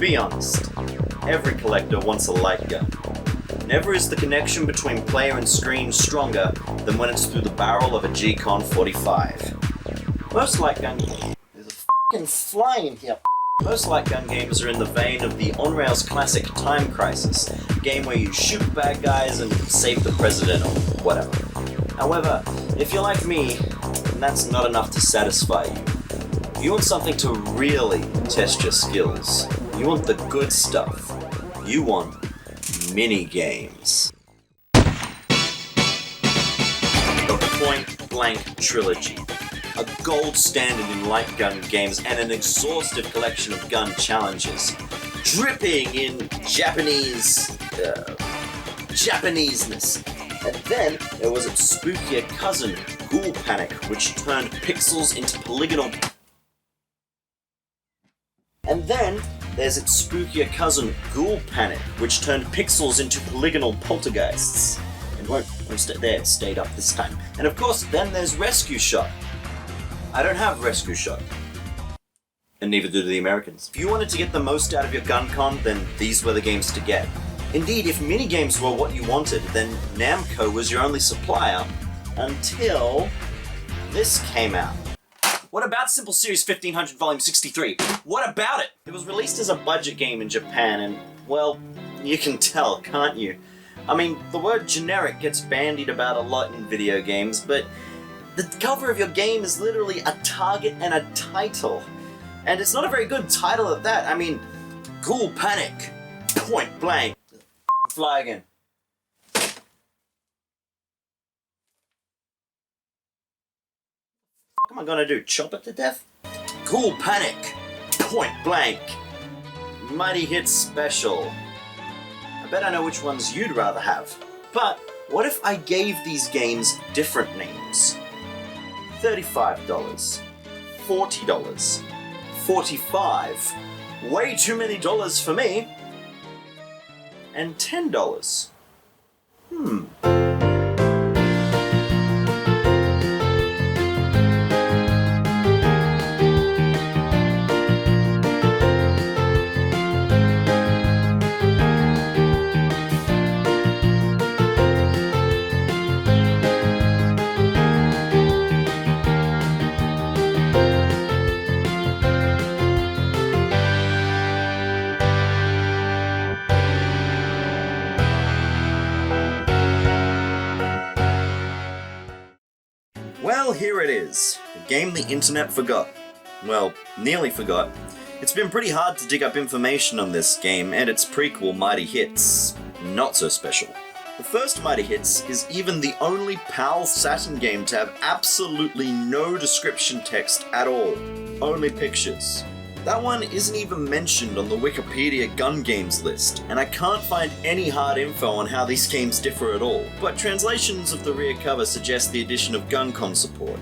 be honest, every collector wants a light gun. Never is the connection between player and screen stronger than when it's through the barrel of a G-Con 45. Most light gun... There's a f***ing fly in here. Most light gun games are in the vein of the on-rails classic Time Crisis, a game where you shoot bad guys and save the president or whatever. However, if you're like me, then that's not enough to satisfy you. You want something to really test your skills. You want the good stuff. You want mini games. The Point Blank Trilogy. A gold standard in light gun games and an exhaustive collection of gun challenges, dripping in Japaneseness. And then there was its spookier cousin, Ghoul Panic, which turned pixels into polygonal... And then there's its spookier cousin, Ghoul Panic, which turned pixels into polygonal poltergeists. And won't stay there, it stayed up this time. And of course, then there's Rescue Shot. I don't have Rescue Shot. And neither do the Americans. If you wanted to get the most out of your gun con, then these were the games to get. Indeed, if minigames were what you wanted, then Namco was your only supplier, until this came out. What about Simple Series 1500 Volume 63? What about it? It was released as a budget game in Japan, and, well, you can tell, can't you? I mean, the word generic gets bandied about a lot in video games, but the cover of your game is literally a target and a title. And it's not a very good title at that. I mean, Ghoul Panic, Point Blank. Fly again. What am I gonna do? Chop it to death? Ghoul Panic, Point Blank, Mighty Hit Special. I bet I know which ones you'd rather have. But what if I gave these games different names? $35, $40, $45, way too many dollars for me, and $10. Well, here it is. A game the internet forgot. Well, nearly forgot. It's been pretty hard to dig up information on this game and its prequel, Mighty Hits. Not so special. The first Mighty Hits is even the only PAL Saturn game to have absolutely no description text at all. Only pictures. That one isn't even mentioned on the Wikipedia gun games list, and I can't find any hard info on how these games differ at all, but translations of the rear cover suggest the addition of GunCon support.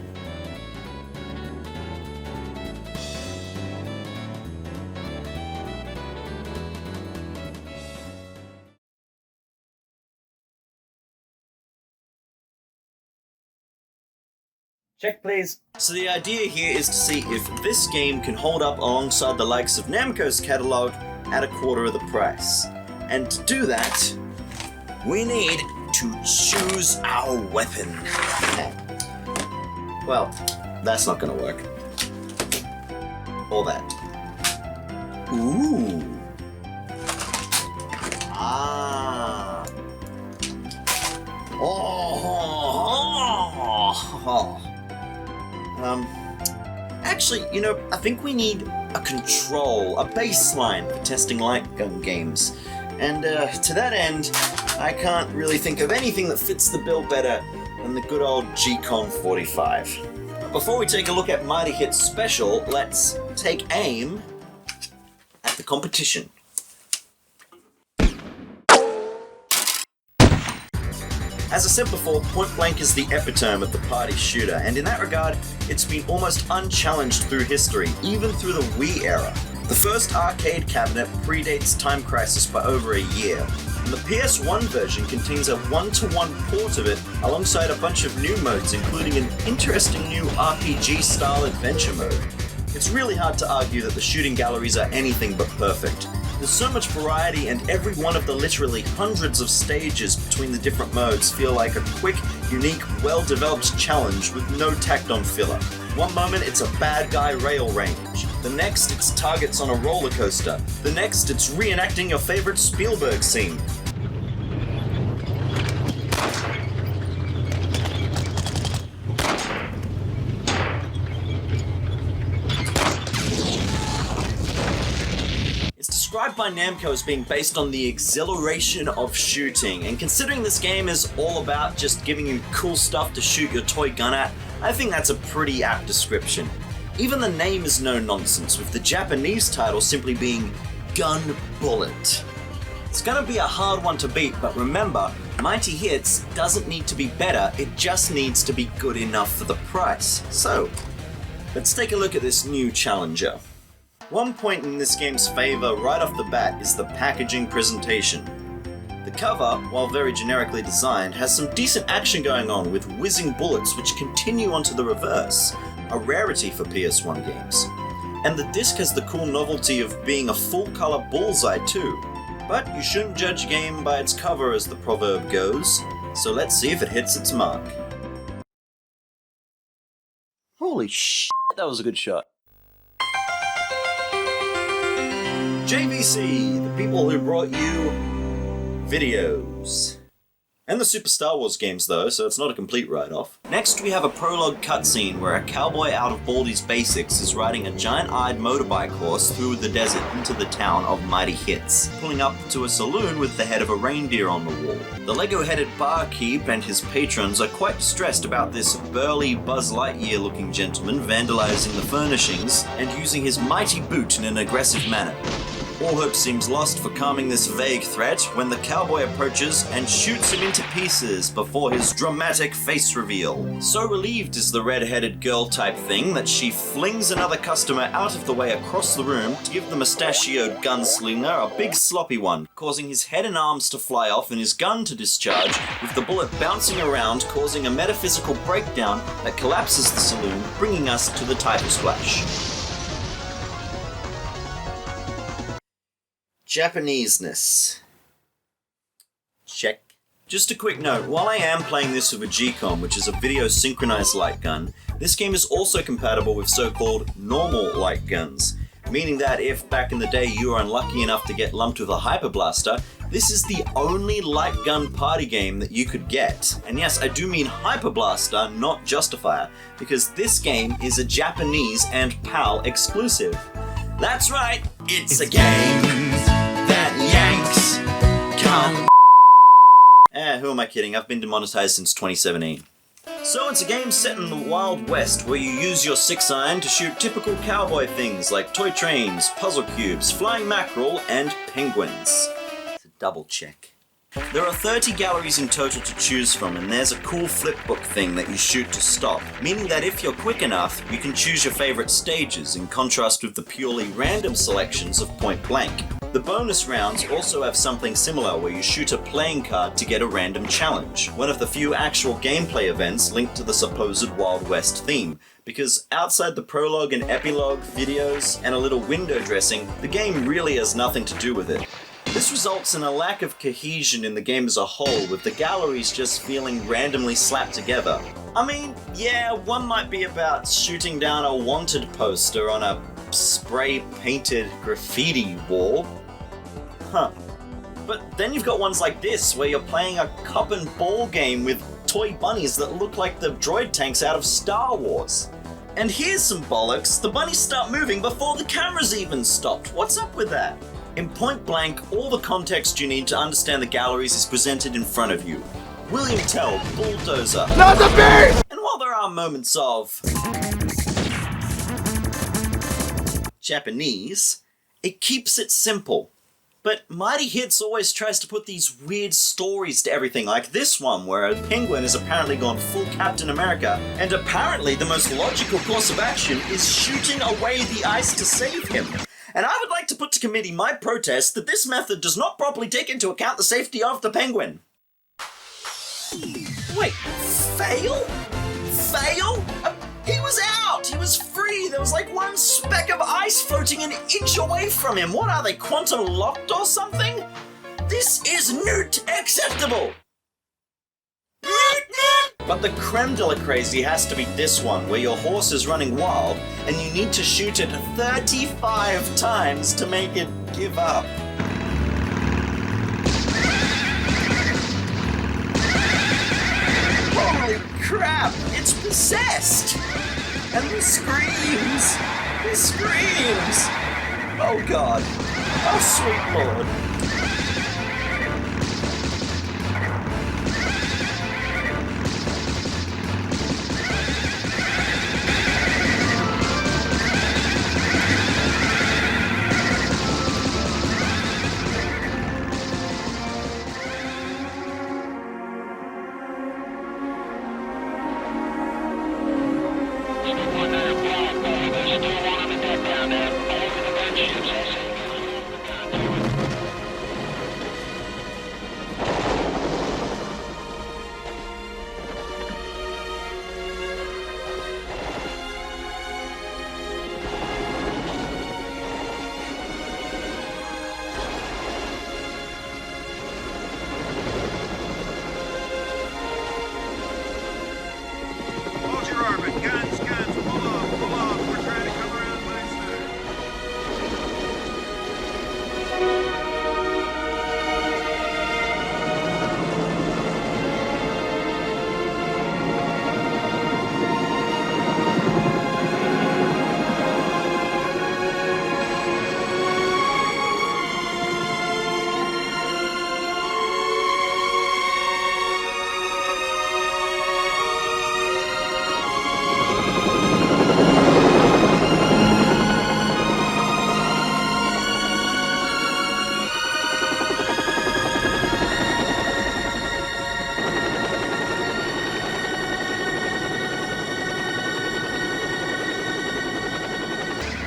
Check, please. So the idea here is to see if this game can hold up alongside the likes of Namco's catalogue at a quarter of the price. And to do that, we need to choose our weapon. Well, that's not gonna work. Or that. Ooh. Ah. Oh. Actually, you know, I think we need a control, a baseline for testing light gun games. And to that end, I can't really think of anything that fits the bill better than the good old G-Con 45. Before we take a look at Mighty Hit Special, let's take aim at the competition. As I said before, Point Blank is the epitome of the party shooter, and in that regard, it's been almost unchallenged through history, even through the Wii era. The first arcade cabinet predates Time Crisis by over a year, and the PS1 version contains a one-to-one port of it alongside a bunch of new modes, including an interesting new RPG-style adventure mode. It's really hard to argue that the shooting galleries are anything but perfect. There's so much variety, and every one of the literally hundreds of stages between the different modes feel like a quick, unique, well-developed challenge with no tacked-on filler. One moment it's a bad guy rail range, the next it's targets on a roller coaster, the next it's reenacting your favorite Spielberg scene. Described by Namco as being based on the exhilaration of shooting, and considering this game is all about just giving you cool stuff to shoot your toy gun at, I think that's a pretty apt description. Even the name is no nonsense, with the Japanese title simply being Gun Bullet. It's gonna be a hard one to beat, but remember, Mighty Hits doesn't need to be better, it just needs to be good enough for the price. So, let's take a look at this new challenger. One point in this game's favour right off the bat is the packaging presentation. The cover, while very generically designed, has some decent action going on with whizzing bullets which continue onto the reverse, a rarity for PS1 games. And the disc has the cool novelty of being a full-colour bullseye too. But you shouldn't judge a game by its cover, as the proverb goes, so let's see if it hits its mark. Holy shit, that was a good shot. JVC, the people who brought you videos. And the Super Star Wars games though, so it's not a complete write-off. Next we have a prologue cutscene where a cowboy out of Baldi's Basics is riding a giant-eyed motorbike horse through the desert into the town of Mighty Hits, pulling up to a saloon with the head of a reindeer on the wall. The Lego-headed barkeep and his patrons are quite distressed about this burly Buzz Lightyear-looking gentleman vandalizing the furnishings and using his mighty boot in an aggressive manner. All hope seems lost for calming this vague threat when the cowboy approaches and shoots him into pieces before his dramatic face reveal. So relieved is the red-headed girl type thing that she flings another customer out of the way across the room to give the mustachioed gunslinger a big sloppy one, causing his head and arms to fly off and his gun to discharge, with the bullet bouncing around, causing a metaphysical breakdown that collapses the saloon, bringing us to the title splash. Japaneseness. Check. Just a quick note, while I am playing this with a G-Com, which is a video synchronized light gun, this game is also compatible with so-called normal light guns, meaning that if back in the day you were unlucky enough to get lumped with a Hyper Blaster, this is the only light gun party game that you could get. And yes, I do mean Hyper Blaster, not Justifier, because this game is a Japanese and PAL exclusive. That's right, it's a game that yanks come. Who am I kidding? I've been demonetized since 2017. So it's a game set in the Wild West where you use your 6-iron to shoot typical cowboy things like toy trains, puzzle cubes, flying mackerel, and penguins. It's a double check. There are 30 galleries in total to choose from, and there's a cool flipbook thing that you shoot to stop, meaning that if you're quick enough, you can choose your favorite stages, in contrast with the purely random selections of Point Blank. The bonus rounds also have something similar where you shoot a playing card to get a random challenge, one of the few actual gameplay events linked to the supposed Wild West theme, because outside the prologue and epilogue videos and a little window dressing, the game really has nothing to do with it. This results in a lack of cohesion in the game as a whole, with the galleries just feeling randomly slapped together. I mean, yeah, one might be about shooting down a wanted poster on a spray-painted graffiti wall. But then you've got ones like this, where you're playing a cup and ball game with toy bunnies that look like the droid tanks out of Star Wars. And here's some bollocks, the bunnies start moving before the camera's even stopped. What's up with that? In Point Blank, all the context you need to understand the galleries is presented in front of you. William Tell, Bulldozer. Not the beast! And while there are moments of Japanese, it keeps it simple. But Mighty Hits always tries to put these weird stories to everything, like this one where a penguin has apparently gone full Captain America, and apparently the most logical course of action is shooting away the ice to save him. And I would like to put to committee my protest that this method does not properly take into account the safety of the penguin. Wait, fail? Fail? He was out! not! He was free! There was like one speck of ice floating an inch away from him! What are they, quantum locked or something? This is not acceptable! But the creme de la crazy has to be this one, where your horse is running wild, and you need to shoot it 35 times to make it give up. Holy crap! It's possessed! And the screams! The screams! Oh god. Oh sweet lord.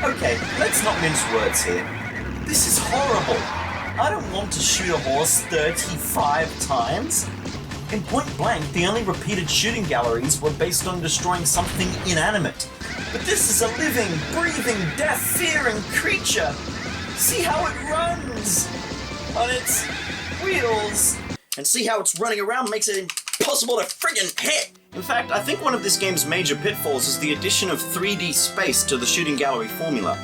Okay, let's not mince words here. This is horrible. I don't want to shoot a horse 35 times. In Point Blank, the only repeated shooting galleries were based on destroying something inanimate. But this is a living, breathing, death-fearing creature. See how it runs on its wheels. And see how it's running around makes it impossible to friggin' hit. In fact, I think one of this game's major pitfalls is the addition of 3D space to the shooting gallery formula.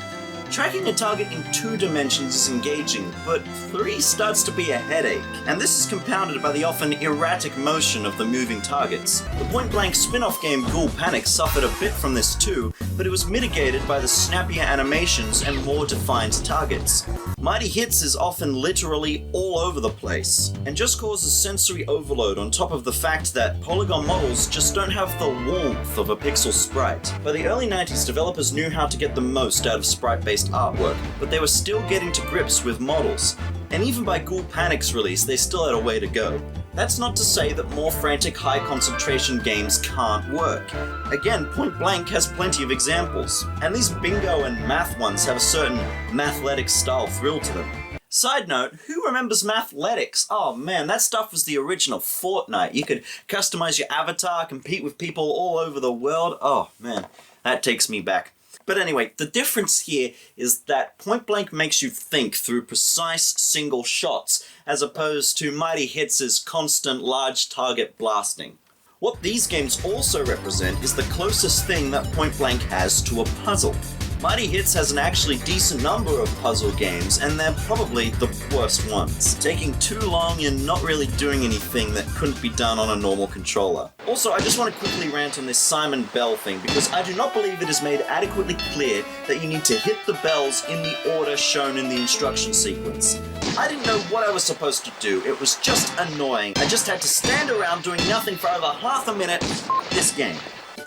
Tracking a target in 2 dimensions is engaging, but 3 starts to be a headache, and this is compounded by the often erratic motion of the moving targets. The point-blank spin-off game Ghoul Panic suffered a bit from this too, but it was mitigated by the snappier animations and more defined targets. Mighty Hits is often literally all over the place, and just causes sensory overload on top of the fact that polygon models just don't have the warmth of a pixel sprite. By the early 90s, developers knew how to get the most out of sprite-based artwork, but they were still getting to grips with models. And even by Ghoul Panic's release, they still had a way to go. That's not to say that more frantic, high-concentration games can't work. Again, Point Blank has plenty of examples, and these bingo and math ones have a certain mathletic style thrill to them. Side note, who remembers Mathletics? Oh man, that stuff was the original Fortnite. You could customize your avatar, compete with people all over the world. Oh man, that takes me back. But anyway, the difference here is that Point Blank makes you think through precise single shots, as opposed to Mighty Hits' constant large target blasting. What these games also represent is the closest thing that Point Blank has to a puzzle. Mighty Hits has an actually decent number of puzzle games, and they're probably the worst ones, taking too long and not really doing anything that couldn't be done on a normal controller. Also, I just want to quickly rant on this Simon Bell thing, because I do not believe it is made adequately clear that you need to hit the bells in the order shown in the instruction sequence. I didn't know what I was supposed to do. It was just annoying. I just had to stand around doing nothing for over half a minute. This game.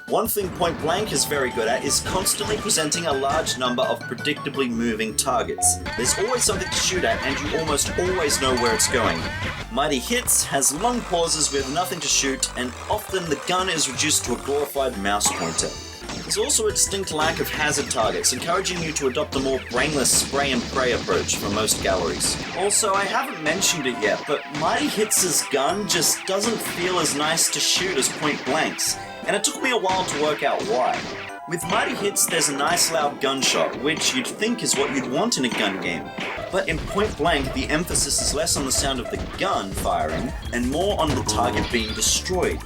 One thing Point Blank is very good at is constantly presenting a large number of predictably moving targets. There's always something to shoot at, and you almost always know where it's going. Mighty Hits has long pauses with nothing to shoot, and often the gun is reduced to a glorified mouse pointer. There's also a distinct lack of hazard targets, encouraging you to adopt a more brainless spray and pray approach for most galleries. Also, I haven't mentioned it yet, but Mighty Hits' gun just doesn't feel as nice to shoot as Point Blank's, and it took me a while to work out why. With Mighty Hits, there's a nice loud gunshot, which you'd think is what you'd want in a gun game. But in Point Blank, the emphasis is less on the sound of the gun firing, and more on the target being destroyed.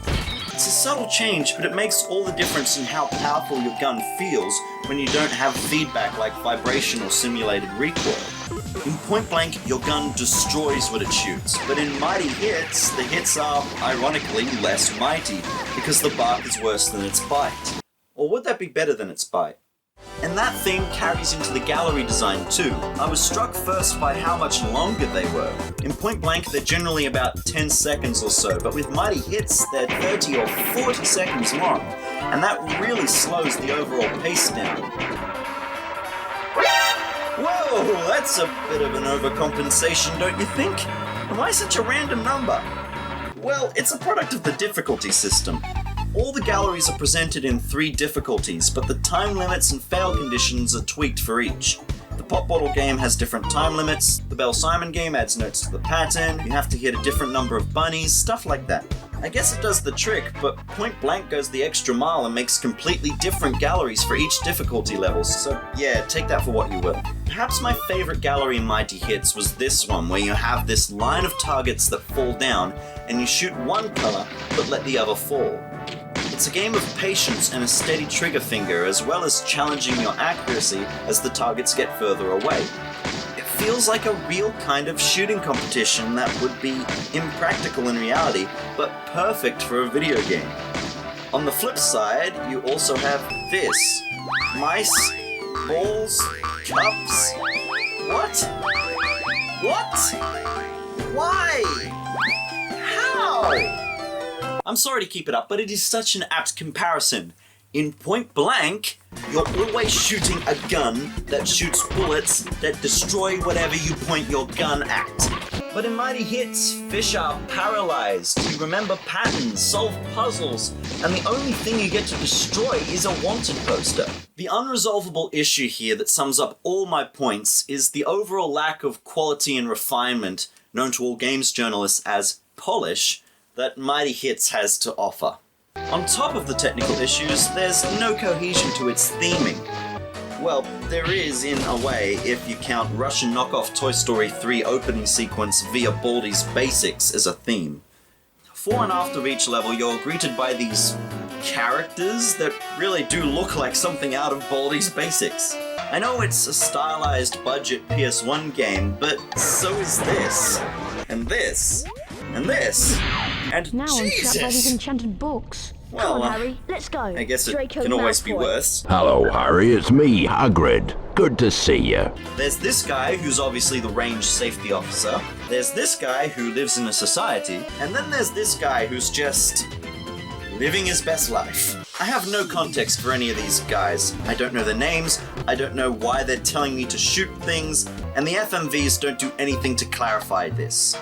It's a subtle change, but it makes all the difference in how powerful your gun feels when you don't have feedback like vibration or simulated recoil. In Point Blank, your gun destroys what it shoots, but in Mighty Hits, the hits are, ironically, less mighty, because the bark is worse than its bite. Or would that be better than its bite? And that theme carries into the gallery design too. I was struck first by how much longer they were. In Point Blank, they're generally about 10 seconds or so, but with Mighty Hits, they're 30 or 40 seconds long, and that really slows the overall pace down. Whoa, that's a bit of an overcompensation, don't you think? And why such a random number? Well, it's a product of the difficulty system. All the galleries are presented in 3 difficulties, but the time limits and fail conditions are tweaked for each. The Pop Bottle game has different time limits, the Bell Simon game adds notes to the pattern, you have to hit a different number of bunnies, stuff like that. I guess it does the trick, but Point Blank goes the extra mile and makes completely different galleries for each difficulty level, so yeah, take that for what you will. Perhaps my favourite gallery in Mighty Hits was this one, where you have this line of targets that fall down, and you shoot one colour, but let the other fall. It's a game of patience and a steady trigger finger, as well as challenging your accuracy as the targets get further away. It feels like a real kind of shooting competition that would be impractical in reality, but perfect for a video game. On the flip side, you also have this. Mice, balls, cups. What? What? Why? How? I'm sorry to keep it up, but it is such an apt comparison. In Point Blank, you're always shooting a gun that shoots bullets that destroy whatever you point your gun at. But in Mighty Hits, fish are paralyzed. You remember patterns, solve puzzles, and the only thing you get to destroy is a wanted poster. The unresolvable issue here that sums up all my points is the overall lack of quality and refinement, known to all games journalists as polish, that Mighty Hits has to offer. On top of the technical issues, there's no cohesion to its theming. Well, there is in a way if you count Russian knockoff Toy Story 3 opening sequence via Baldi's Basics as a theme. Before and after each level, you're greeted by these characters that really do look like something out of Baldi's Basics. I know it's a stylized budget PS1 game, but so is this, and this, and this. And now Jesus! I'm trapped by these enchanted books. Well, come on, Harry, let's go. I guess it Draco can always be Malfoy. worse. Hello, Harry. It's me, Hagrid. Good to see you. There's this guy who's obviously the range safety officer. There's this guy who lives in a society. And then there's this guy who's just living his best life. I have no context for any of these guys. I don't know their names, I don't know why they're telling me to shoot things, and the FMVs don't do anything to clarify this.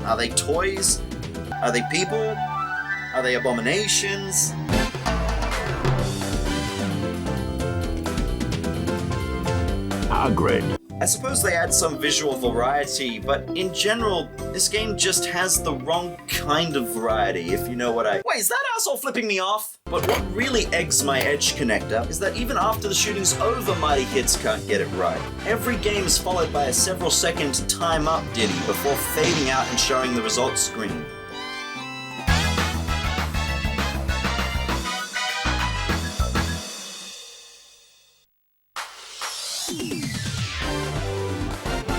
Are they toys? Are they people? Are they abominations? Hagrid. I suppose they add some visual variety, but in general, this game just has the wrong kind of variety, if you know what I... Wait, is that asshole flipping me off? But what really eggs my edge connector is that even after the shooting's over, Mighty Hits can't get it right. Every game is followed by a several second time up ditty before fading out and showing the results screen.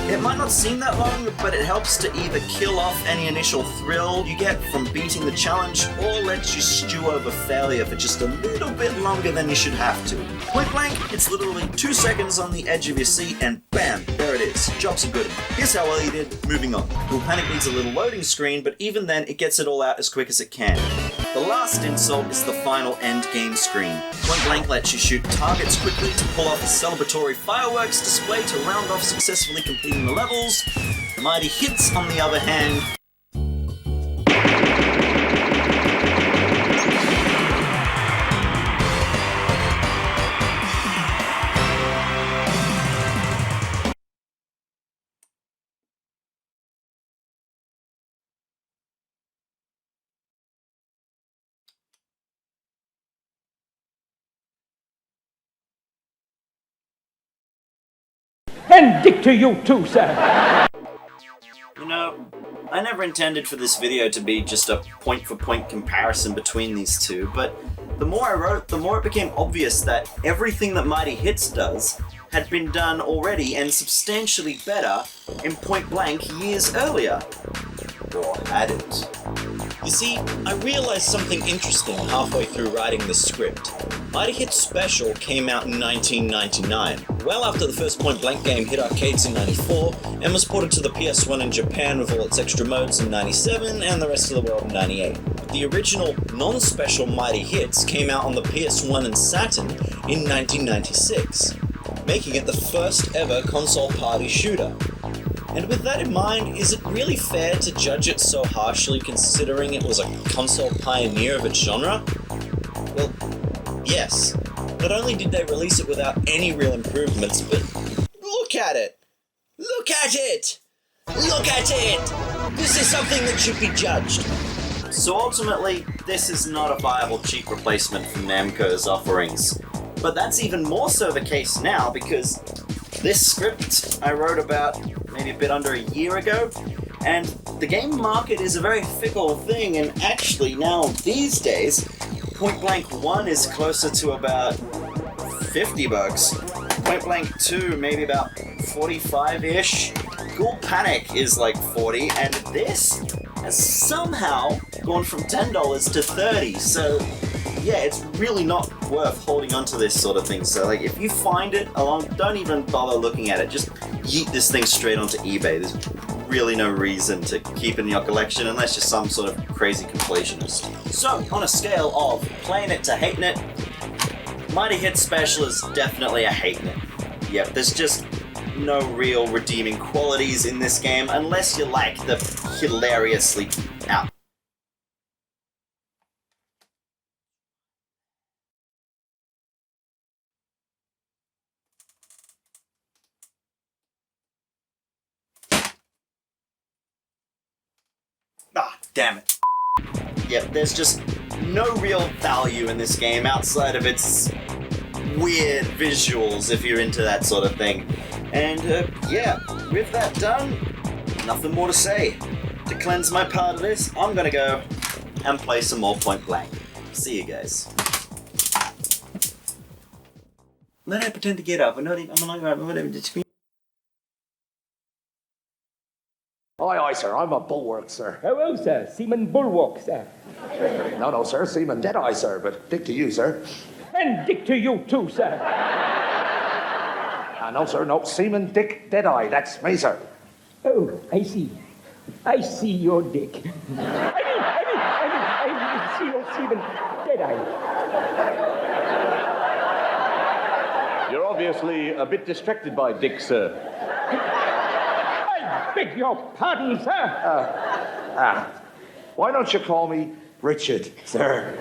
It might not seem that long, but it helps to either kill off any initial thrill you get from beating the challenge, or lets you stew over failure for just a little bit longer than you should have to. Point blank, it's literally 2 seconds on the edge of your seat, and bam, there it is. Job's a good one. Here's how well you did, moving on. Dual Panic needs a little loading screen, but even then, it gets it all out as quick as it can. The last insult is the final end game screen. Point blank lets you shoot targets quickly to pull off a celebratory fireworks display to round off successfully completing the levels. Mighty Hits, on the other hand, And dick to you too, sir. You know, I never intended for this video to be just a point-for-point comparison between these two, but the more I wrote, the more it became obvious that everything that Mighty Hits does had been done already and substantially better in Point Blank years earlier. Or had it. You see, I realized something interesting halfway through writing this script. Mighty Hits Special came out in 1999, well after the first Point Blank game hit arcades in 94, and was ported to the PS1 in Japan with all its extra modes in 97, and the rest of the world in 98. But the original, non-special Mighty Hits came out on the PS1 and Saturn in 1996, making it the first ever console party shooter. And with that in mind, is it really fair to judge it so harshly considering it was a console pioneer of its genre? Well, yes. Not only did they release it without any real improvements, but look at it! Look at it! Look at it! This is something that should be judged. So ultimately, this is not a viable cheap replacement for Namco's offerings. But that's even more so the case now because this script I wrote about maybe a bit under a year ago, and the game market is a very fickle thing, and actually now these days, Point Blank 1 is closer to about $50. Point Blank 2 maybe about 45-ish. Ghoul Panic is like 40, and this has somehow gone from $10 to 30, so yeah, it's really not worth holding onto this sort of thing. So like, if you find it along, don't even bother looking at it, just yeet this thing straight onto eBay. There's really no reason to keep it in your collection unless you're some sort of crazy completionist. So, on a scale of playing it to hating it, Mighty Hits Special is definitely a hating it. Yep, there's just no real redeeming qualities in this game unless you like the hilariously out. Ah, damn it. Yep, there's just no real value in this game outside of its weird visuals if you're into that sort of thing. And yeah, with that done, nothing more to say. To cleanse my part of this, I'm gonna go and play some more Point Blank. See you guys. Then I pretend to get up. I'm not whatever. Aye, sir, I'm a bulwark, sir. Hello, sir. Seaman Bulwark, sir. No, sir, Seaman Deadeye, sir, but dick to you, sir. And dick to you too, sir. No, sir, no, Seaman Dick Deadeye, that's me, sir. Oh, I see. I see your dick. I see your Seaman Deadeye. You're obviously a bit distracted by Dick, sir. I beg your pardon, sir. Why don't you call me Richard, sir?